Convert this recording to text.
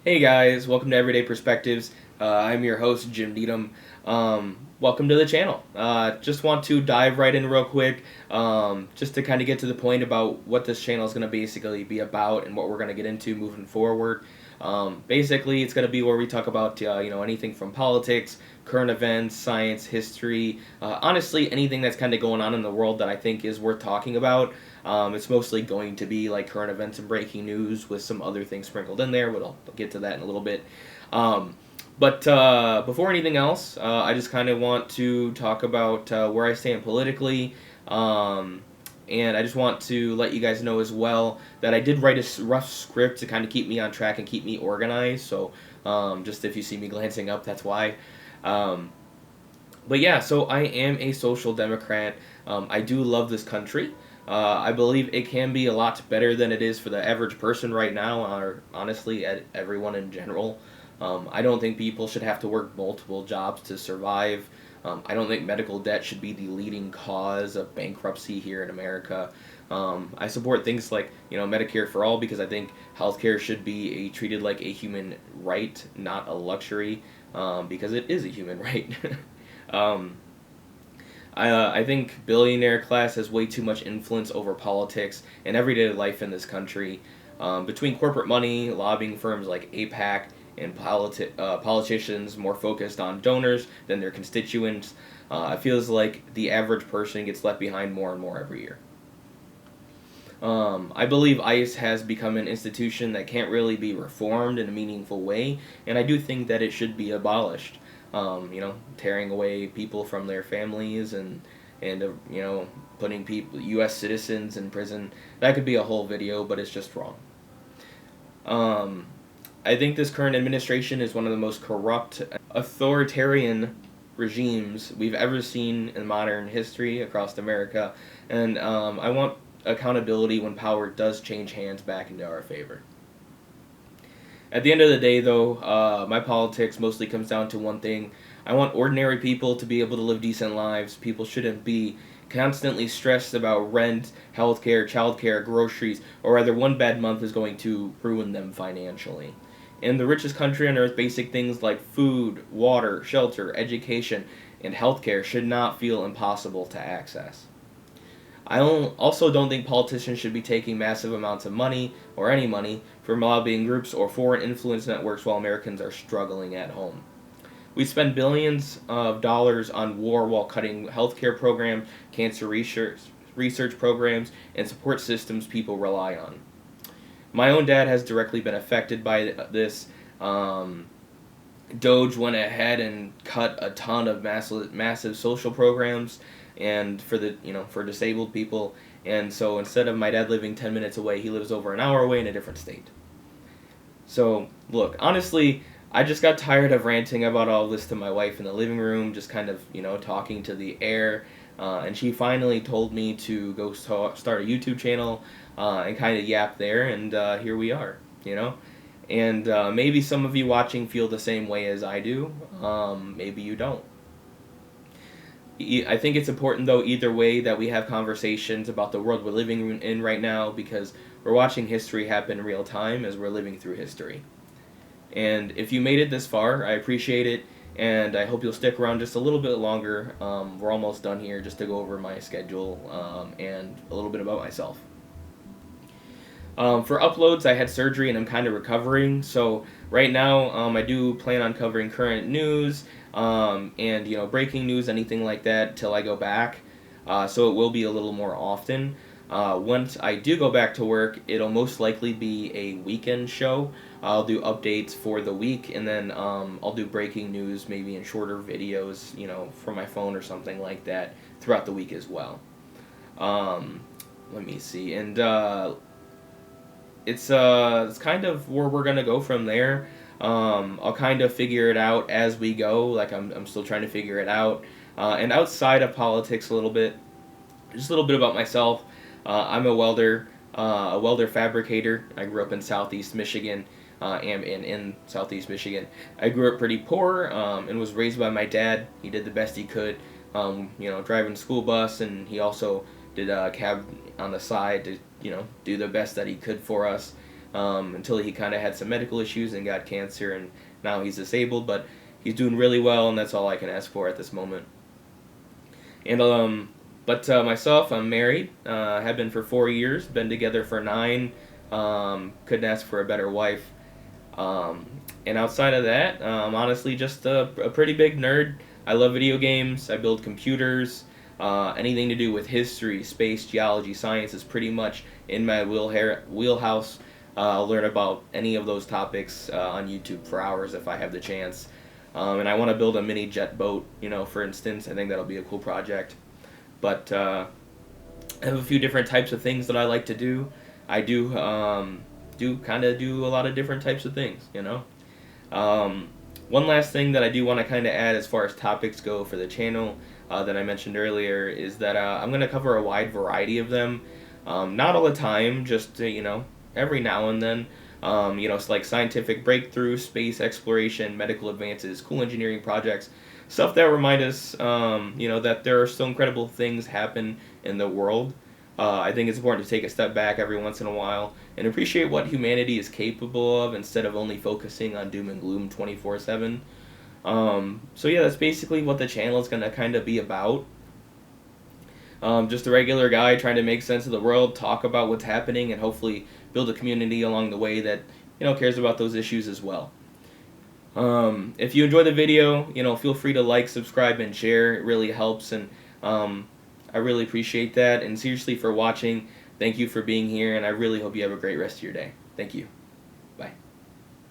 Hey guys, welcome to Everyday Perspectives. I'm your host, Jim Needham. Welcome to the channel. Just want to dive right in real quick, just to kind of get to the point about what this channel is going to basically be about and what we're going to get into moving forward. Basically, it's going to be where we talk about anything from politics, current events, science, history, honestly anything that's kind of going on in the world that I think is worth talking about. It's mostly going to be like current events and breaking news with some other things sprinkled in there, but I'll get to that in a little bit. But before anything else, I just kind of want to talk about where I stand politically. And I just want to let you guys know as well that I did write a rough script to kind of keep me on track and keep me organized. So just if you see me glancing up, that's why. But yeah, so I am a social democrat. I do love this country. I believe it can be a lot better than it is for the average person right now, or honestly, everyone in general. I don't think people should have to work multiple jobs to survive. I don't think medical debt should be the leading cause of bankruptcy here in America. I support things like Medicare for all because I think healthcare should be treated like a human right, not a luxury, because it is a human right. um, I think billionaire class has way too much influence over politics and everyday life in this country. Between corporate money, lobbying firms like APAC, and politicians more focused on donors than their constituents, it feels like the average person gets left behind more and more every year. I believe ICE has become an institution that can't really be reformed in a meaningful way, and I do think that it should be abolished. Tearing away people from their families and putting people, U.S. citizens in prison. That could be a whole video, but it's just wrong. I think this current administration is one of the most corrupt, authoritarian regimes we've ever seen in modern history across America, and I want accountability when power does change hands back into our favor. At the end of the day, though, my politics mostly comes down to one thing. I want ordinary people to be able to live decent lives. People shouldn't be constantly stressed about rent, healthcare, childcare, groceries, or rather one bad month is going to ruin them financially. In the richest country on earth, basic things like food, water, shelter, education, and healthcare should not feel impossible to access. Also don't think politicians should be taking massive amounts of money, or any money, from lobbying groups or foreign influence networks while Americans are struggling at home. We spend billions of dollars on war while cutting healthcare programs, cancer research programs, and support systems people rely on. My own dad has directly been affected by this. Doge went ahead and cut a ton of massive social programs and for disabled people, and so instead of my dad living 10 minutes away, he lives over an hour away in a different state. So look, honestly, I just got tired of ranting about all this to my wife in the living room, just kind of talking to the air, and she finally told me to go start a YouTube channel and kind of yap there, and here we are. And maybe some of you watching feel the same way as I do. Maybe you don't. I think it's important, though, either way, that we have conversations about the world we're living in right now, because we're watching history happen in real time as we're living through history. And if you made it this far, I appreciate it, and I hope you'll stick around just a little bit longer. We're almost done here, just to go over my schedule and a little bit about myself. For uploads, I had surgery and I'm kind of recovering, so right now I do plan on covering current news and breaking news, anything like that, till I go back. So it will be a little more often. Once I do go back to work, it'll most likely be a weekend show. I'll do updates for the week, and then I'll do breaking news, maybe in shorter videos, from my phone or something like that, throughout the week as well. Let me see, and it's kind of where we're gonna go from there. I'll kind of figure it out as we go. Like I'm still trying to figure it out. And outside of politics, a little bit, just a little bit about myself. I'm a welder fabricator. I grew up in Southeast Michigan. Am in Southeast Michigan. I grew up pretty poor and was raised by my dad. He did the best he could, driving school bus, and he also did a cab on the side to do the best that he could for us. until he kind of had some medical issues and got cancer, and now he's disabled, but he's doing really well, and that's all I can ask for at this moment. And myself, I'm married. Have been for 4 years. Been together for 9. Couldn't ask for a better wife. And outside of that, honestly, just a pretty big nerd. I love video games. I build computers. Anything to do with history, space, geology, science is pretty much in my wheelhouse. I'll learn about any of those topics on YouTube for hours if I have the chance. And I want to build a mini jet boat, for instance. I think that'll be a cool project. But I have a few different types of things that I like to do. I do do a lot of different types of things, One last thing that I do want to kind of add as far as topics go for the channel that I mentioned earlier is that I'm going to cover a wide variety of them. Not all the time, just, every now and then. It's like scientific breakthroughs, space exploration, medical advances, cool engineering projects, stuff that remind us, that there are still incredible things happen in the world. I think it's important to take a step back every once in a while and appreciate what humanity is capable of instead of only focusing on doom and gloom 24/7. So yeah, that's basically what the channel is going to kind of be about. Just a regular guy trying to make sense of the world, talk about what's happening, and hopefully build a community along the way that cares about those issues as well. If you enjoy the video, feel free to like, subscribe, and share. It really helps, and I really appreciate that. And seriously, for watching, thank you for being here, and I really hope you have a great rest of your day. Thank you.